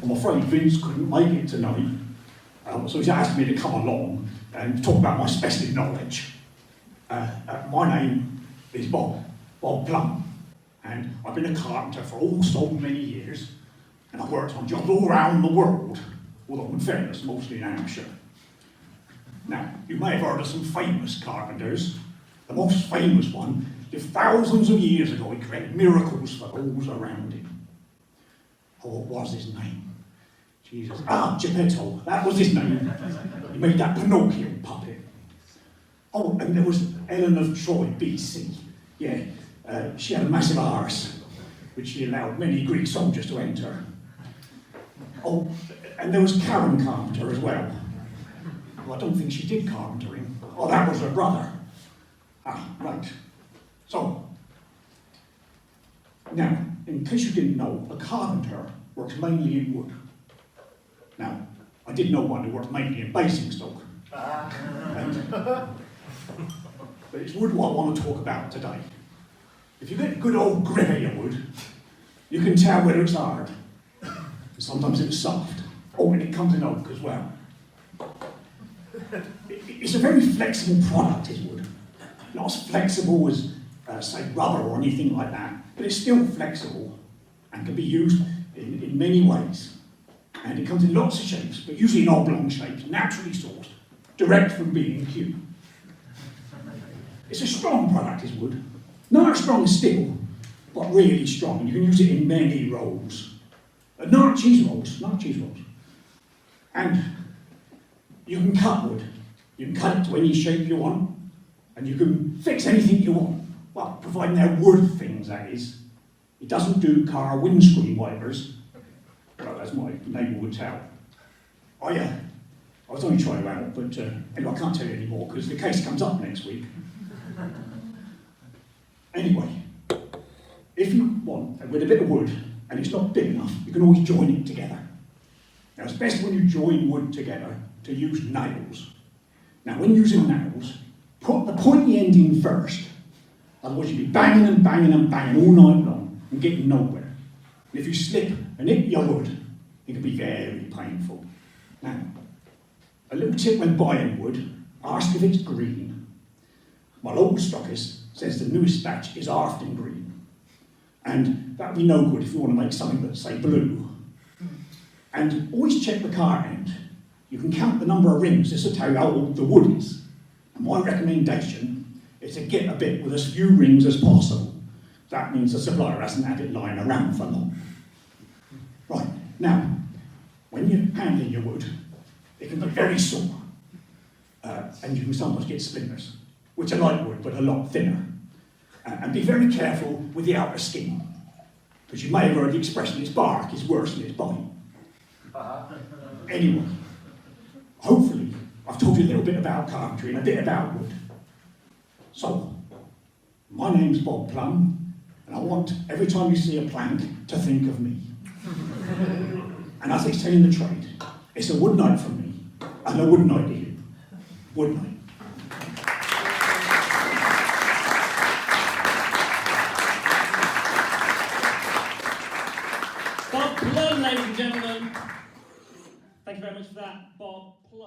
I'm afraid Vince couldn't make it tonight, so he's asked me to come along and talk about my specialist knowledge. My name is Bob Plum, and I've been a carpenter for so many years, and I've worked on jobs all around the world, although in fairness, mostly in Hampshire. Now, you may have heard of some famous carpenters. The most famous one lived thousands of years ago. He created miracles for those around him. Oh, what was his name? Jesus. Geppetto, that was his name. He made that Pinocchio puppet. Oh, and there was Ellen of Troy, BC. Yeah, she had a massive arse, which she allowed many Greek soldiers to enter. Oh, and there was Karen Carpenter as well. Well, I don't think she did carpentering. Oh, that was her brother. Right. So, now, in case you didn't know, a carpenter works mainly in wood. Now, I did know one who worked mainly in Basingstoke. But it's wood what I want to talk about today. If you get a good old grip of your wood, you can tell whether it's hard. Sometimes it's soft. Oh, and it comes in oak as well. It's a very flexible product, is wood. Not as flexible as, say, rubber or anything like that, but it's still flexible and can be used in many ways. And it comes in lots of shapes, but usually in oblong shapes, naturally sourced, direct from B&Q. It's a strong product, is wood. Not as strong as steel, but really strong. You can use it in many roles. Not cheese rolls. And you can cut wood. You can cut it to any shape you want, and you can fix anything you want. Well, providing they're wood things, that is. It doesn't do car windscreen wipers. Well, as my neighbour would tell. I was only trying to out, but anyway, I can't tell you anymore because the case comes up next week. Anyway, if you want, with a bit of wood, and it's not big enough, you can always join it together. Now, it's best when you join wood together to use nails. Now, when using nails, put the pointy end in first, otherwise you'll be banging and banging and banging all night long and getting nowhere. And if you slip and hit your wood, it can be very painful. Now, a little tip when buying wood, ask if it's green. My local stockist says the newest batch is Afton green. And that would be no good if you want to make something that's, say, blue. And always check the car end. You can count the number of rings, this will tell you how old the wood is. And my recommendation is to get a bit with as few rings as possible. That means the supplier hasn't had it lying around for long. Right, now, when you're handling your wood, it can be very sore. And you can sometimes get splinters, which are like wood, but a lot thinner. And be very careful with the outer skin, because you may have heard the expression, its bark is worse than its body. Anyway, hopefully, I've told you a little bit about carpentry and a bit about wood. So, my name's Bob Plum, and I want, every time you see a plank, to think of me. And as they say in the trade, it's a wood night from me, and a wood night to you. Wood night. Bob Plum, ladies and gentlemen. Thank you very much for that, Bob Plum.